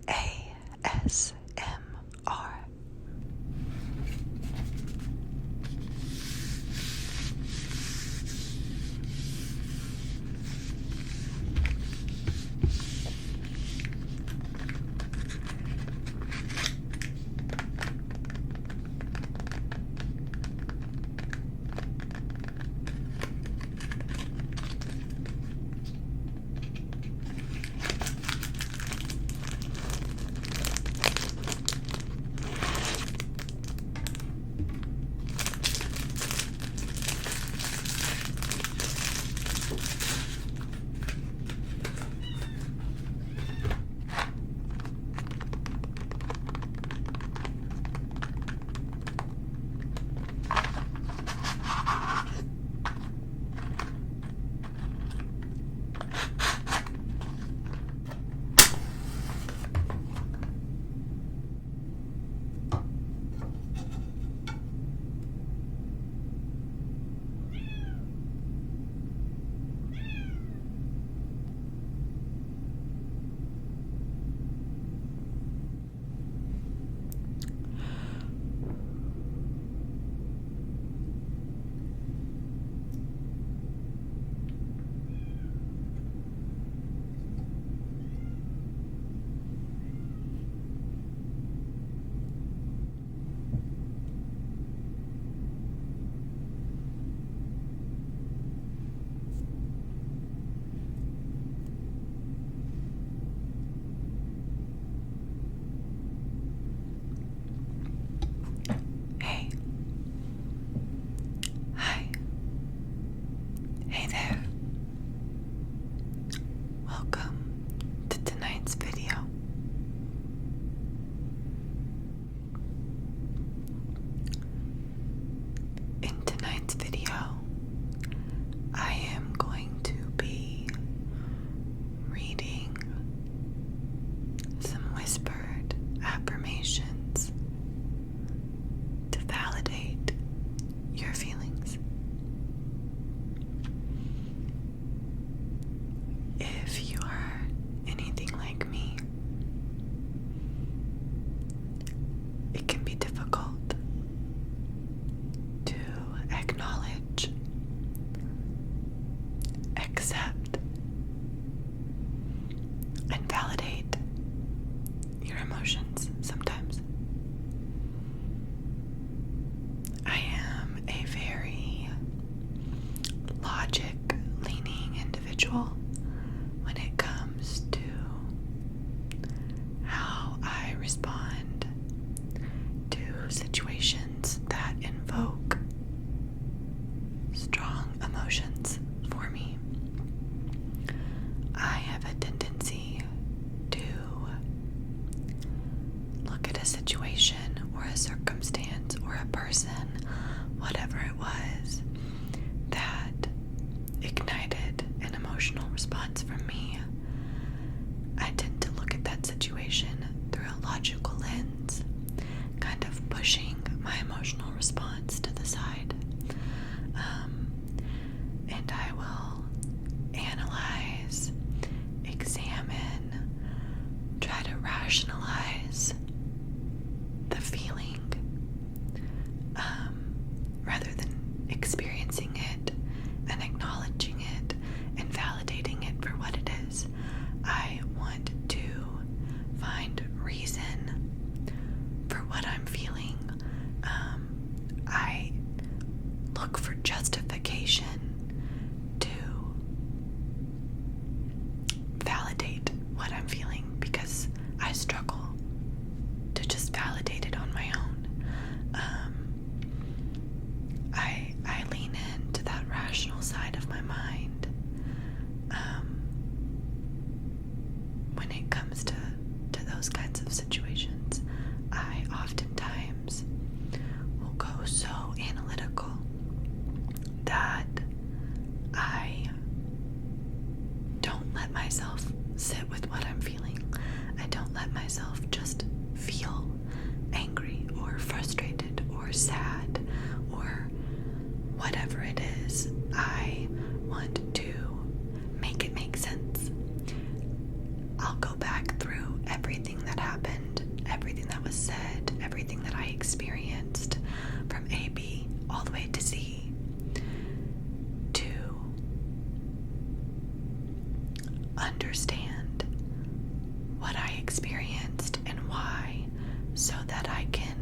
ASMR. Hey there. Welcome to tonight's video. In tonight's video, I am going to be reading some whispered affirmations to validate your feelings. If you are anything like me, it can be difficult to acknowledge, accept, and validate your emotions sometimes. I am a very logic-leaning individual when it comes to how I respond to situations that invoke strong emotions for me. I have a tendency to look at a situation or a circumstance or a person, whatever it was, that ignited an emotional response from me. I tend to look at that situation through a logical lens, kind of pushing my emotional response to the side. And I will analyze, examine, try to rationalize the feeling rather than experiencing it and acknowledging it and validating it for what it is. I want to find reason for what I'm feeling. I look for justification to validate what I'm feeling because I struggle to just validate it on my own. I lean into that rational side of my mind when it comes to those kinds of situations. I oftentimes will go so analytical that I don't let myself sit with what I'm feeling. I don't let myself just feel angry or frustrated or sad or whatever it is. I want to make it make sense. I'll go back through everything that happened, everything that was said, everything that I experienced from A, B, all the way to Z, to understand what I experienced and why, so that I can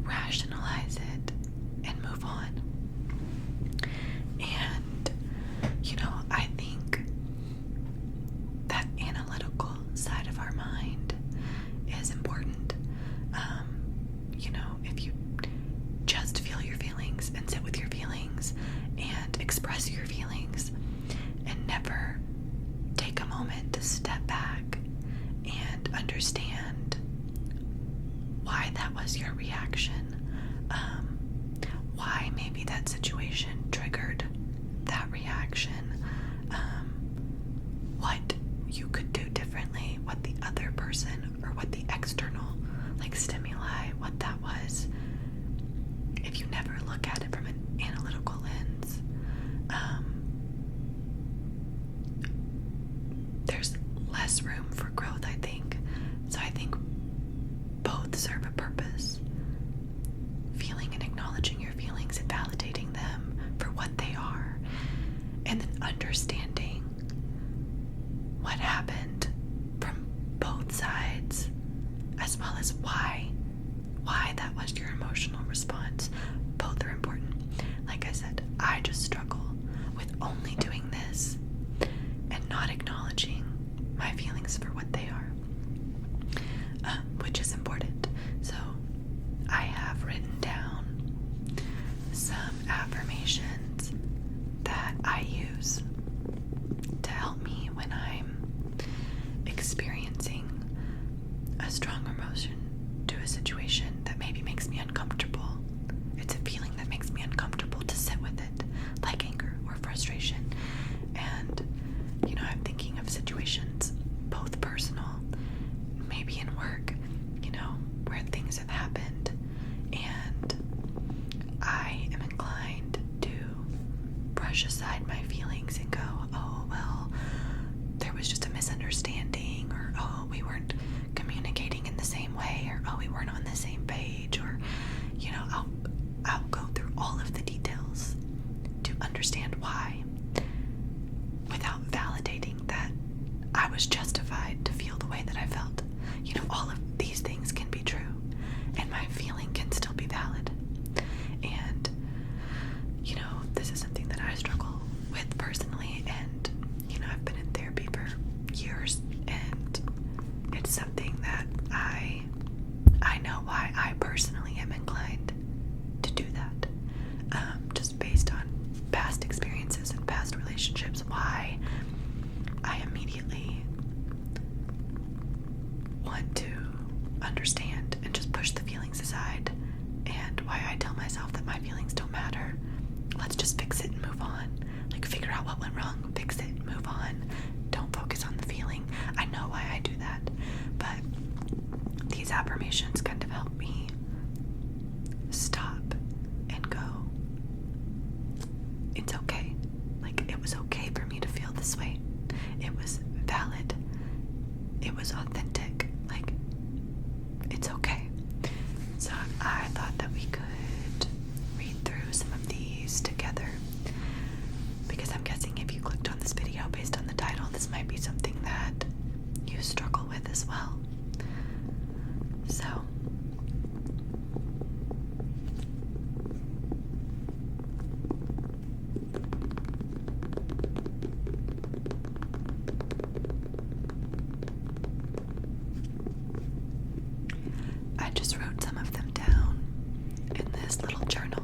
rationalize it and move on. And, I think that analytical side of our mind is important. If you just feel your feelings and sit with your feelings and express your feelings and never take a moment to step back and understand why that was your reaction, why maybe that situation triggered that reaction, what you could do differently, what the other person or what the external stimuli, what that was. If you never look at it from an analytical lens, there's less room for growth, I think. So I think both serve a purpose. Feeling and acknowledging your feelings and validating them for what they are, and then understanding what happened from both sides, as well as why that was your emotional response. Both are important. Like I said, I just struggle with only doing this and not acknowledging my feelings for what they are, which is important. So I have written down some affirmations that I use to help me when I'm experiencing a strong emotion to a situation that maybe makes me uncomfortable. It's a feeling that makes me uncomfortable to sit with it, like anger or frustration. And, I'm thinking of situations, both personal, maybe in work, where things have happened, and I am inclined to brush aside my feelings and go, oh, well, there was just a misunderstanding, or, oh, we weren't communicating in the same way, or, oh, we weren't on the same page, or, I'll go through all of the details to understand why, without validating that I was justified to feel the way that I felt. All of these things can be true, and my feeling can still be valid. And, this is something that I struggle with personally, and, I've been in therapy for years, and it's something that I know why I personally am inclined to do that, just based on past experiences and past relationships, why I immediately want to understand and just push the feelings aside, and why I tell myself that my feelings don't matter. Let's just fix it and move on. Figure out what went wrong, fix it, move on. Don't focus on the feeling. I know why I do that, but these affirmations kind of help me stop and go, it's okay. It was okay for me to feel this way. It was valid. It was authentic. It's okay. So I thought that we could read through some of these together, because I'm guessing if you clicked on this video based on the title, this might be something that you struggle with as well. So I just wrote some of them down in this little journal.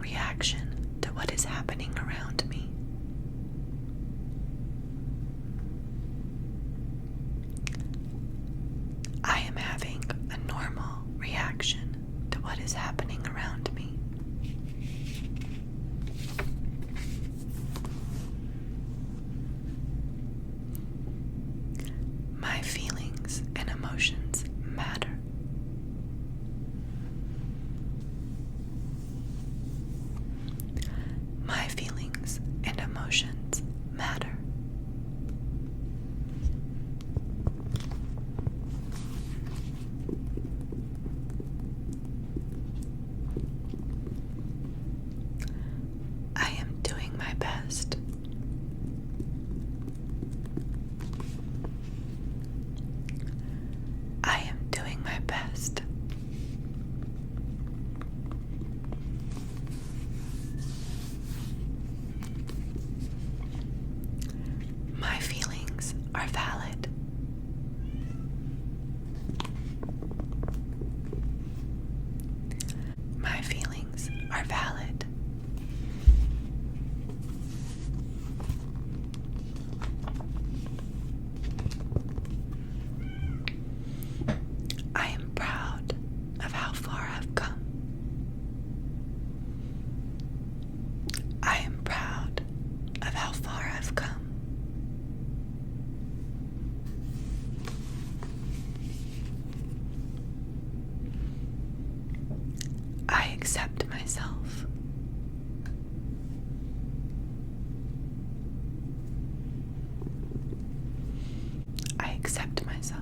reaction to what is happening around me. I am having a normal reaction to what is happening around me. My feelings and emotions matter. My feelings and emotions matter. I am doing my best. I am doing my best. My feelings are valid. My feelings are valid. I am proud of how far I've come. I am proud of how far I've come. I accept myself. I accept myself.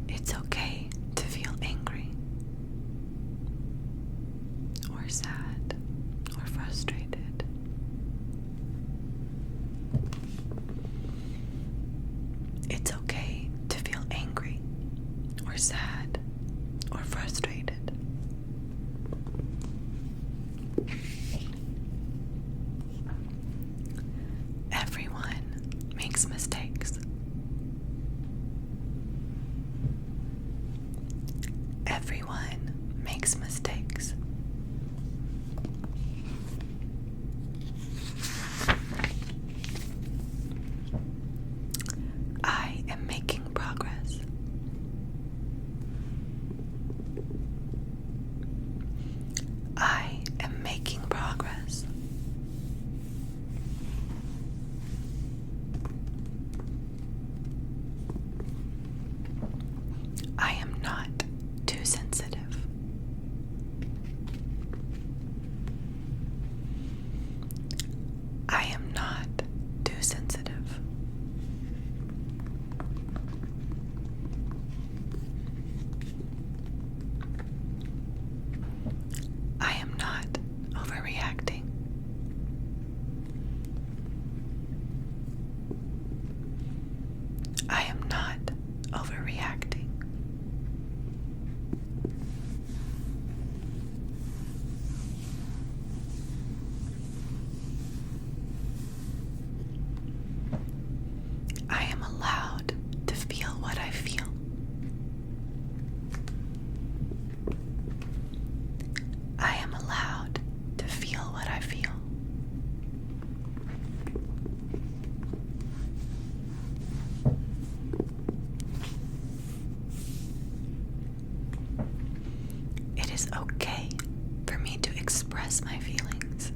It's okay to feel angry, or sad, or frustrated. It's okay to feel angry, or sad, or frustrated. Everyone makes mistakes. Everyone makes mistakes. I am making progress. I am making progress. I am not too sensitive. I am not too sensitive. I am not overreacting. I am not overreacting. I am allowed to feel what I feel. I am allowed to feel what I feel. It is okay for me to express my feelings.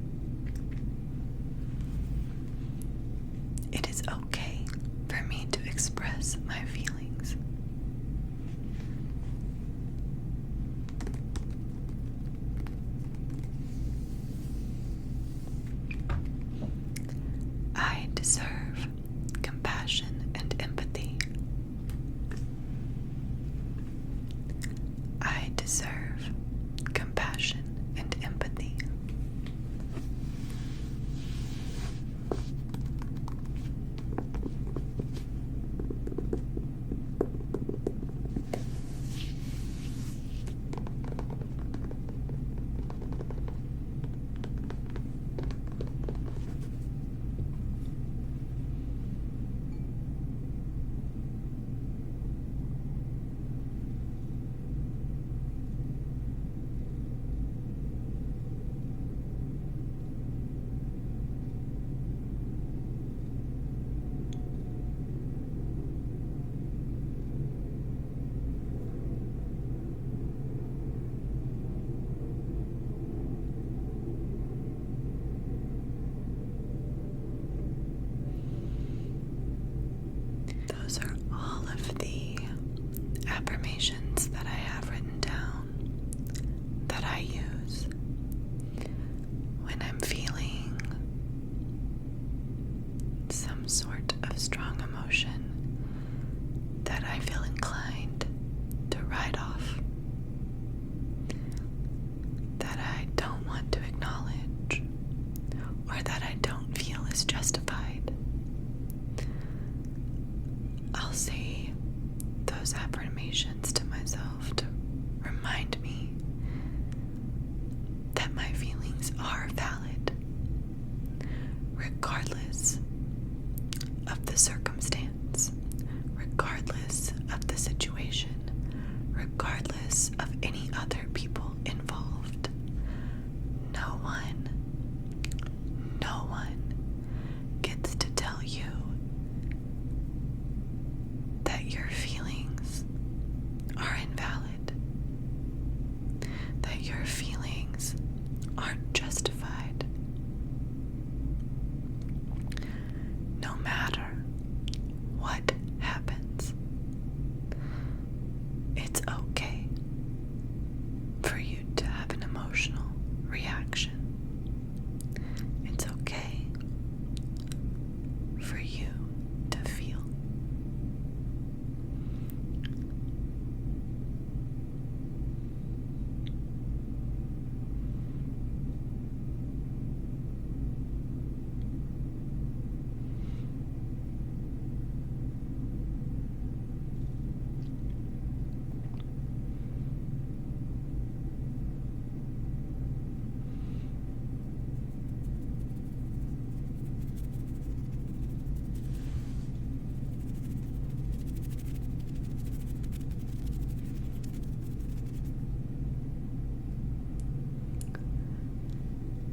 It is okay for me to express my feelings. I deserve compassion and empathy. I deserve compassion and empathy. of the affirmations that I have written down that I use when I'm feeling some sort of strong emotion that I feel inclined to write off, that I don't want to acknowledge, or that I don't feel is justified. I'll say those affirmations to myself to remind me that my feelings are valid, regardless of the circumstance, regardless of the situation, regardless of any other people involved. No one gets to tell you that your feelings are invalid, that your feelings aren't justified. No matter what happens, it's okay for you to have an emotional reaction. It's okay for you to feel.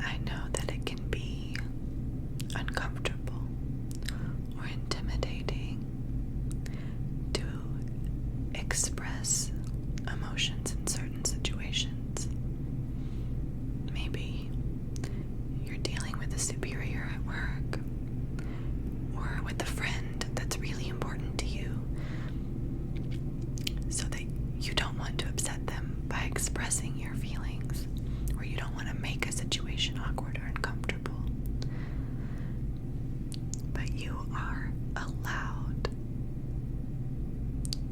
I know that it can be uncomfortable or intimidating to express emotions in certain situations. Maybe you're dealing with a superior at work, or with a friend that's really important to you, so that you don't want to upset them by expressing your feelings, or you don't want to make a situation awkward or uncomfortable. But you are allowed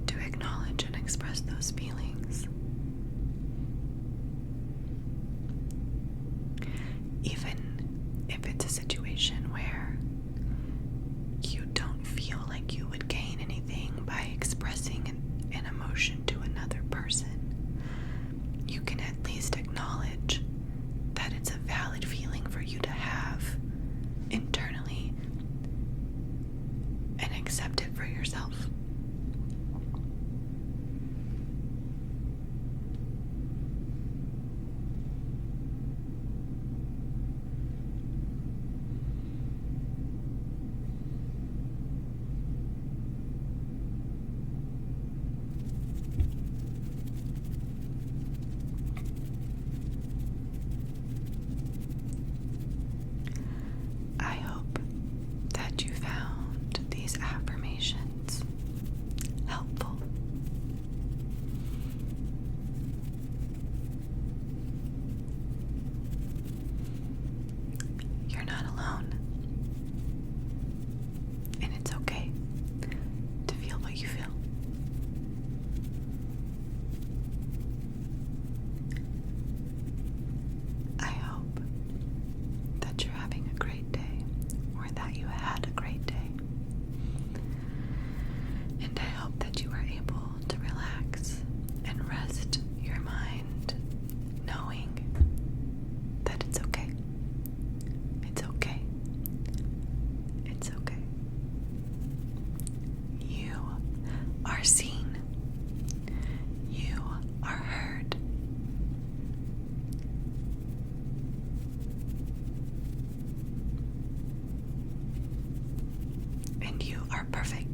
to acknowledge and express those feelings. Even if it's a situation where you don't feel like you would gain anything by expressing an emotion to another person, you can at least acknowledge that it's a valid feeling for you to have internally and accept it for yourself. I hope that you found these affirmations helpful. You're not alone, and it's okay to feel what you feel. I hope that you're having a great day, or that you had a great day. And I hope that you are able to relax and rest your mind, knowing that it's okay. It's okay. It's okay. You are seen. You are heard. And you are perfect.